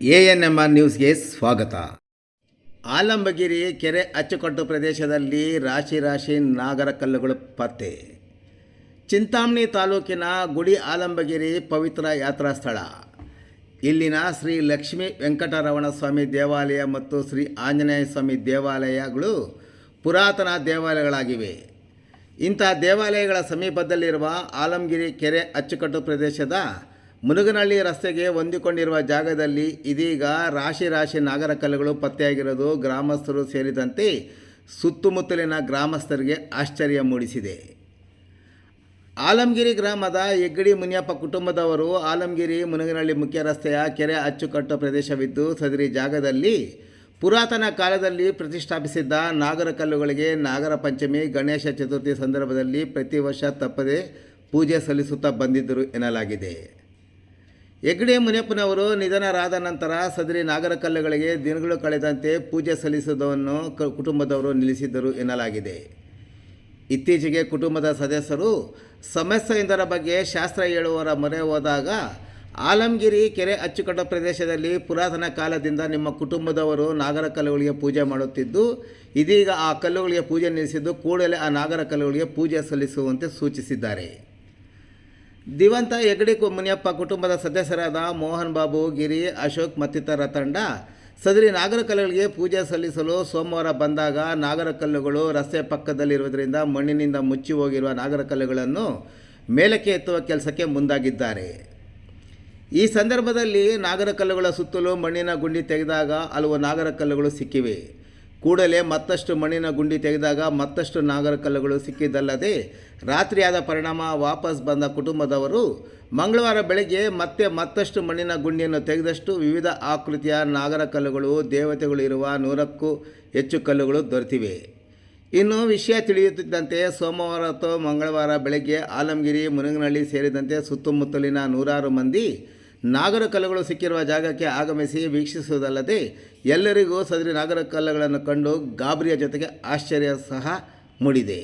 ANMR ನ್ಯೂಸ್ಗೆ ಸ್ವಾಗತ. ಆಲಂಬಗಿರಿ ಕೆರೆ ಅಚ್ಚುಕಟ್ಟು ಪ್ರದೇಶದಲ್ಲಿ ರಾಶಿ ನಾಗರಕಲ್ಲುಗಳು ಪತ್ತೆ. ಚಿಂತಾಮಣಿ ತಾಲೂಕಿನ ಗುಡಿ ಆಲಂಬಗಿರಿ ಪವಿತ್ರ ಯಾತ್ರಾ ಸ್ಥಳ. ಇಲ್ಲಿನ ಶ್ರೀ ಲಕ್ಷ್ಮೀ ವೆಂಕಟರಮಣ ಸ್ವಾಮಿ ದೇವಾಲಯ ಮತ್ತು ಶ್ರೀ ಆಂಜನೇಯ ಸ್ವಾಮಿ ದೇವಾಲಯಗಳು ಪುರಾತನ ದೇವಾಲಯಗಳಾಗಿವೆ. ಇಂಥ ದೇವಾಲಯಗಳ ಸಮೀಪದಲ್ಲಿರುವ ಆಲಂಗಿರಿ ಕೆರೆ ಅಚ್ಚುಕಟ್ಟು ಪ್ರದೇಶದ ಮುನುಗನಹಳ್ಳಿ ರಸ್ತೆಗೆ ಹೊಂದಿಕೊಂಡಿರುವ ಜಾಗದಲ್ಲಿ ಇದೀಗ ರಾಶಿ ನಾಗರಕಲ್ಲುಗಳು ಪತ್ತೆಯಾಗಿರೋದು ಗ್ರಾಮಸ್ಥರು ಸೇರಿದಂತೆ ಸುತ್ತಮುತ್ತಲಿನ ಗ್ರಾಮಸ್ಥರಿಗೆ ಆಶ್ಚರ್ಯ ಮೂಡಿಸಿದೆ. ಆಲಂಗಿರಿ ಗ್ರಾಮದ ಹೆಗ್ಗಡಿ ಮುನಿಯಪ್ಪ ಕುಟುಂಬದವರು ಆಲಂಗಿರಿ ಮುನುಗನಹಳ್ಳಿ ಮುಖ್ಯ ರಸ್ತೆಯ ಕೆರೆ ಅಚ್ಚುಕಟ್ಟು ಪ್ರದೇಶವಿದ್ದು, ಸದರಿ ಜಾಗದಲ್ಲಿ ಪುರಾತನ ಕಾಲದಲ್ಲಿ ಪ್ರತಿಷ್ಠಾಪಿಸಿದ್ದ ನಾಗರಕಲ್ಲುಗಳಿಗೆ ನಾಗರ ಪಂಚಮಿ, ಗಣೇಶ ಚತುರ್ಥಿ ಸಂದರ್ಭದಲ್ಲಿ ಪ್ರತಿ ವರ್ಷ ತಪ್ಪದೆ ಪೂಜೆ ಸಲ್ಲಿಸುತ್ತಾ ಬಂದಿದ್ದರು ಎನ್ನಲಾಗಿದೆ. ಹೆಗ್ಗಡಿ ಮುನಿಯಪ್ಪನವರು ನಿಧನರಾದ ನಂತರ ಸದರಿ ನಾಗರಕಲ್ಲುಗಳಿಗೆ ದಿನಗಳು ಕಳೆದಂತೆ ಪೂಜೆ ಸಲ್ಲಿಸುವುದನ್ನು ಕುಟುಂಬದವರು ನಿಲ್ಲಿಸಿದ್ದರು ಎನ್ನಲಾಗಿದೆ. ಇತ್ತೀಚೆಗೆ ಕುಟುಂಬದ ಸದಸ್ಯರು ಸಮಸ್ಯೆಯೊಂದರ ಬಗ್ಗೆ ಶಾಸ್ತ್ರ ಹೇಳುವವರ ಮೊರೆ ಹೋದಾಗ ಆಲಂಗಿರಿ ಕೆರೆ ಅಚ್ಚುಕಟ್ಟು ಪ್ರದೇಶದಲ್ಲಿ ಪುರಾತನ ಕಾಲದಿಂದ ನಿಮ್ಮ ಕುಟುಂಬದವರು ನಾಗರಕಲ್ಲುಗಳಿಗೆ ಪೂಜೆ ಮಾಡುತ್ತಿದ್ದು, ಇದೀಗ ಆ ಕಲ್ಲುಗಳಿಗೆ ಪೂಜೆ ನಿಲ್ಲಿಸಿದ್ದು ಕೂಡಲೇ ಆ ನಾಗರಕಲ್ಲುಗಳಿಗೆ ಪೂಜೆ ಸಲ್ಲಿಸುವಂತೆ ಸೂಚಿಸಿದ್ದಾರೆ. ದಿವಂತ ಹೆಗ್ಗಡಿ ಮುನಿಯಪ್ಪ ಕುಟುಂಬದ ಸದಸ್ಯರಾದ ಮೋಹನ್ ಬಾಬು, ಗಿರಿ, ಅಶೋಕ್ ಮತ್ತಿತರ ತಂಡ ಸದರಿ ನಾಗರಕಲ್ಲುಗಳಿಗೆ ಪೂಜೆ ಸಲ್ಲಿಸಲು ಸೋಮವಾರ ಬಂದಾಗ ನಾಗರಕಲ್ಲುಗಳು ರಸ್ತೆ ಪಕ್ಕದಲ್ಲಿರುವುದರಿಂದ ಮಣ್ಣಿನಿಂದ ಮುಚ್ಚಿ ಹೋಗಿರುವ ನಾಗರಕಲ್ಲುಗಳನ್ನು ಮೇಲಕ್ಕೆ ಎತ್ತುವ ಕೆಲಸಕ್ಕೆ ಮುಂದಾಗಿದ್ದಾರೆ. ಈ ಸಂದರ್ಭದಲ್ಲಿ ನಾಗರಕಲ್ಲುಗಳ ಸುತ್ತಲೂ ಮಣ್ಣಿನ ಗುಂಡಿ ತೆಗೆದಾಗ ಹಲವು ನಾಗರಕಲ್ಲುಗಳು ಸಿಕ್ಕಿವೆ. ಕೂಡಲೇ ಮತ್ತಷ್ಟು ಮಣ್ಣಿನ ಗುಂಡಿ ತೆಗೆದಾಗ ಮತ್ತಷ್ಟು ನಾಗರಕಲ್ಲುಗಳು ಸಿಕ್ಕಿದ್ದಲ್ಲದೆ ರಾತ್ರಿಯಾದ ಪರಿಣಾಮ ವಾಪಸ್ ಬಂದ ಕುಟುಂಬದವರು ಮಂಗಳವಾರ ಬೆಳಗ್ಗೆ ಮತ್ತಷ್ಟು ಮಣ್ಣಿನ ಗುಂಡಿಯನ್ನು ತೆಗೆದಷ್ಟು ವಿವಿಧ ಆಕೃತಿಯ ನಾಗರಕಲ್ಲುಗಳು, ದೇವತೆಗಳು ಇರುವ 100ಕ್ಕೂ ಹೆಚ್ಚು ಕಲ್ಲುಗಳು ದೊರೆತಿವೆ. ಇನ್ನು ವಿಷಯ ತಿಳಿಯುತ್ತಿದ್ದಂತೆ ಸೋಮವಾರ ಅಥವಾ ಮಂಗಳವಾರ ಬೆಳಗ್ಗೆ ಆಲಂಗಿರಿ, ಮುನುಗನಹಳ್ಳಿ ಸೇರಿದಂತೆ ಸುತ್ತಮುತ್ತಲಿನ ನೂರಾರು ಮಂದಿ ನಾಗರಕಲ್ಲುಗಳು ಸಿಕ್ಕಿರುವ ಜಾಗಕ್ಕೆ ಆಗಮಿಸಿ ವೀಕ್ಷಿಸುವುದಲ್ಲದೆ ಎಲ್ಲರಿಗೂ ಸದರಿ ನಾಗರಕಲ್ಲುಗಳನ್ನು ಕಂಡು ಗಾಬರಿಯ ಜೊತೆಗೆ ಆಶ್ಚರ್ಯ ಸಹ ಮೂಡಿದೆ.